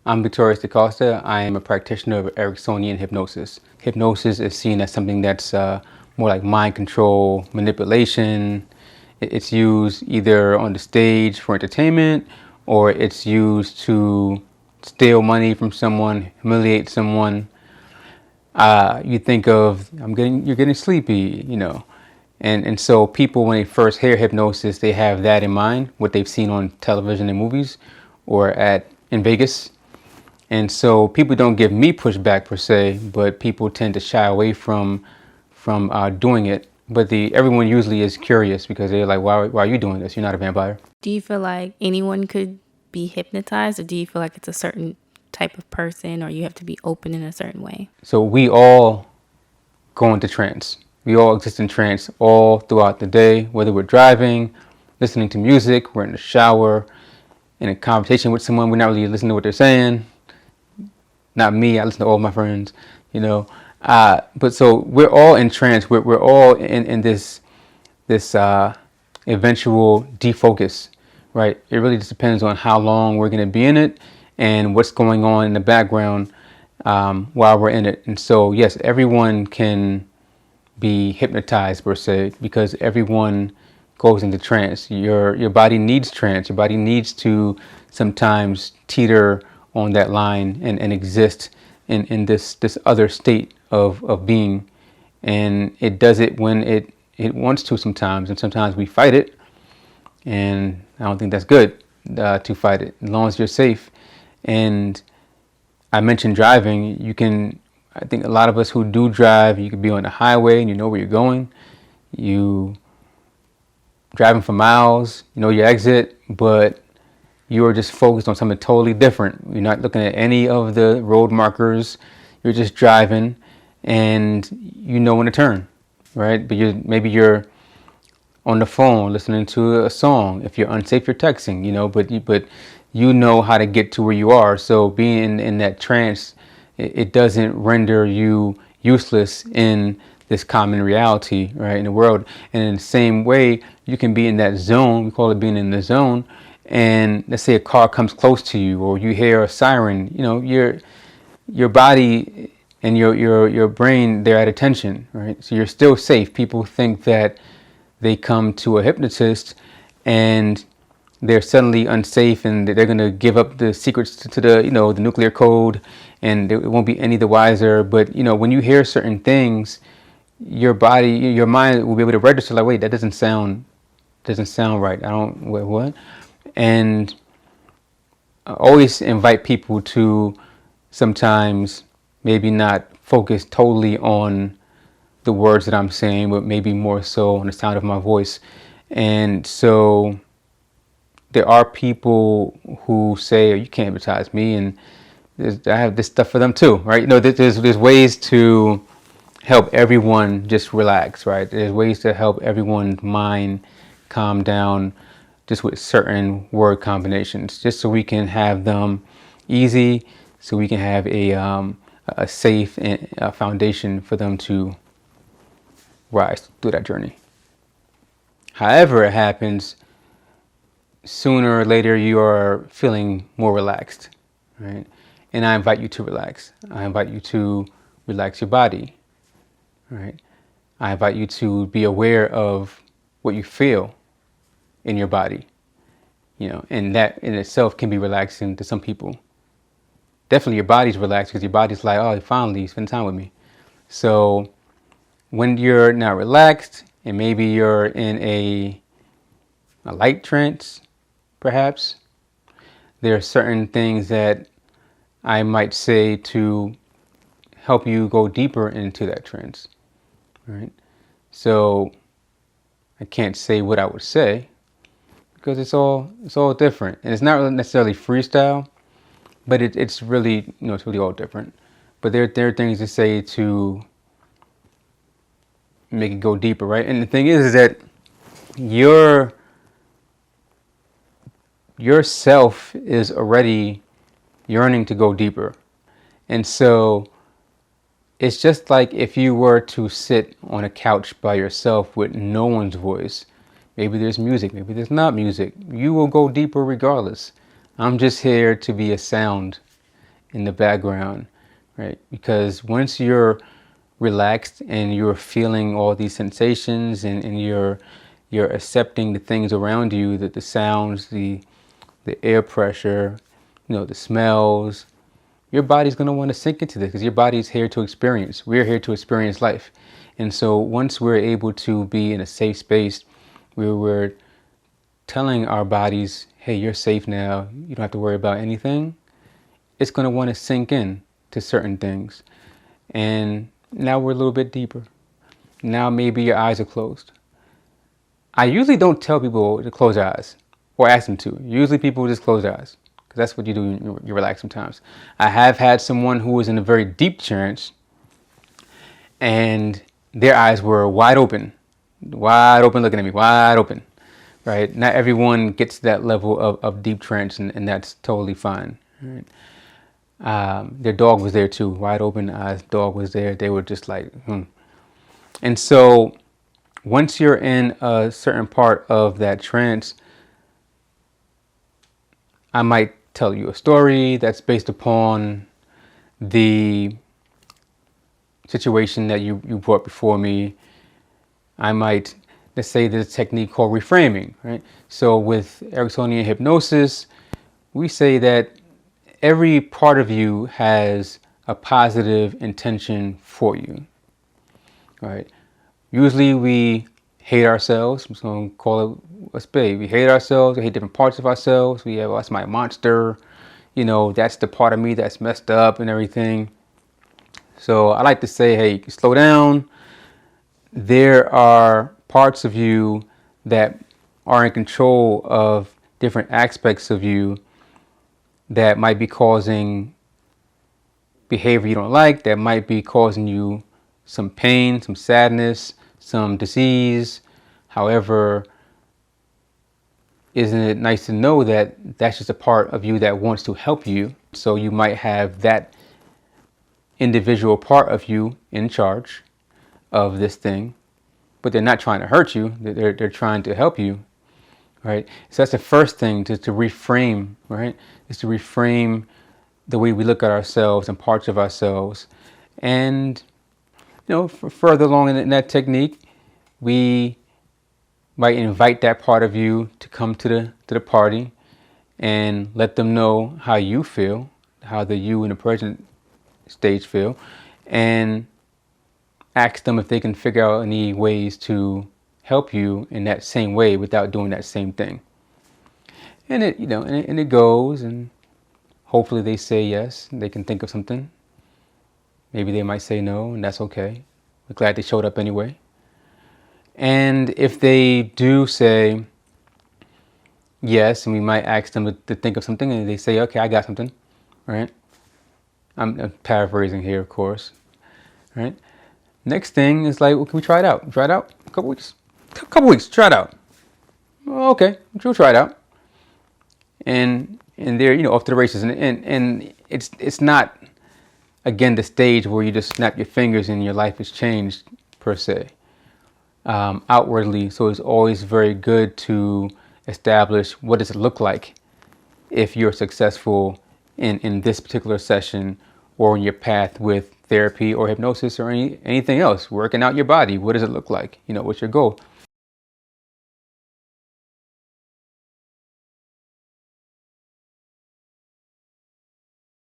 I'm Costa. I am a practitioner of Ericksonian hypnosis. Hypnosis is seen as something that's more like mind control, manipulation. It's used either on the stage for entertainment, or it's used to steal money from someone, humiliate someone. You think of you're getting sleepy, and so people, when they first hear hypnosis, they have that in mind, what they've seen on television and movies, or at in Vegas. And so people don't give me pushback per se, but people tend to shy away from doing it. But everyone usually is curious because they're like, why are you doing this? You're not a vampire. Do you feel like anyone could be hypnotized, or do you feel like it's a certain type of person, or you have to be open in a certain way? So we all go into trance. We all exist in trance all throughout the day, whether we're driving, listening to music, we're in the shower, in a conversation with someone, we're not really listening to what they're saying. Not me, I listen to all my friends, you know. But so we're all in trance. We're all in this eventual defocus, right? It really just depends on how long we're going to be in it and what's going on in the background while we're in it. And so, yes, everyone can be hypnotized per se, because everyone goes into trance. Your body needs trance. Your body needs to sometimes teeter on that line and exist in this other state of being. And it does it when it wants to sometimes, and sometimes we fight it, and I don't think that's good to fight it, as long as you're safe. And I mentioned driving. I think a lot of us who do drive, you could be on the highway and you know where you're going. You driving for miles, you know your exit, but you're just focused on something totally different. You're not looking at any of the road markers. You're just driving, and you know when to turn, right? But maybe you're on the phone listening to a song. If you're unsafe, you're texting, but you know how to get to where you are. So being in that trance, it doesn't render you useless in this common reality, right, in the world. And in the same way, you can be in that zone. We call it being in the zone. And let's say a car comes close to you, or you hear a siren. Your body and your brain, they're at attention, right? So you're still safe. People think that they come to a hypnotist and they're suddenly unsafe, and they're going to give up the secrets to the the nuclear code, and it won't be any the wiser. But when you hear certain things, your body, your mind will be able to register, like, wait, that doesn't sound right. I don't, what? And I always invite people to sometimes maybe not focus totally on the words that I'm saying, but maybe more so on the sound of my voice. And so there are people who say, oh, you can't hypnotize me, and I have this stuff for them too, right? There's ways to help everyone just relax, right? There's ways to help everyone's mind calm down just with certain word combinations, just so we can have them easy, so we can have a safe foundation for them to rise through that journey. However it happens, sooner or later you are feeling more relaxed, right? And I invite you to relax. I invite you to relax your body, right? I invite you to be aware of what you feel in your body, and that in itself can be relaxing to some people. Definitely your body's relaxed because your body's like, oh, finally, spend time with me. So when you're not relaxed, and maybe you're in a light trance, perhaps, there are certain things that I might say to help you go deeper into that trance, right? So I can't say what I would say because it's all different, and it's not really necessarily freestyle, but it's really it's really all different. But there are things to say to make it go deeper, right? And the thing is that your self is already yearning to go deeper. And so it's just like if you were to sit on a couch by yourself with no one's voice. Maybe there's music, maybe there's not music. You will go deeper regardless. I'm just here to be a sound, in the background, right? Because once you're relaxed and you're feeling all these sensations, and you're accepting the things around you, the sounds, the air pressure, the smells, your body's going to want to sink into this, because your body's here to experience. We're here to experience life. And so once we're able to be in a safe space where we're telling our bodies, hey, you're safe now, you don't have to worry about anything, it's going to want to sink in to certain things. And now we're a little bit deeper. Now maybe your eyes are closed. I usually don't tell people to close their eyes or ask them to. Usually people just close their eyes, because that's what you do when you relax sometimes. I have had someone who was in a very deep trance and their eyes were wide open looking at me, wide open, right? Not everyone gets to that level of deep trance, and that's totally fine, right? Their dog was there too, wide open eyes, dog was there. They were just like, And so once you're in a certain part of that trance, I might tell you a story that's based upon the situation that you brought before me. I might, let's say there's a technique called reframing, right? So with Ericksonian Hypnosis, we say that every part of you has a positive intention for you, right? Usually we hate ourselves. I'm just going to call it a spade. We hate ourselves. We hate different parts of ourselves. We have, oh, that's my monster. That's the part of me that's messed up and everything. So I like to say, hey, slow down. There are parts of you that are in control of different aspects of you that might be causing behavior you don't like, that might be causing you some pain, some sadness, some disease. However, isn't it nice to know that that's just a part of you that wants to help you? So you might have that individual part of you in charge of this thing, but they're not trying to hurt you. They're trying to help you, right? So that's the first thing to reframe, right? Is to reframe the way we look at ourselves and parts of ourselves. And further along in that technique, we might invite that part of you to come to the party and let them know how you feel, how the you in the present stage feel, and ask them if they can figure out any ways to help you in that same way without doing that same thing. And it goes, and hopefully they say yes, they can think of something. Maybe they might say no, and that's okay. We're glad they showed up anyway. And if they do say yes, and we might ask them to think of something, and they say, okay, I got something, right? I'm paraphrasing here, of course, right? Next thing is like, well, can we try it out? Try it out? A couple weeks, try it out. Okay, we'll try it out. And they're, off to the races. And it's not, again, the stage where you just snap your fingers and your life is changed, per se, outwardly. So it's always very good to establish what does it look like if you're successful in this particular session, or in your path with therapy or hypnosis or anything else, working out your body. What does it look like? What's your goal?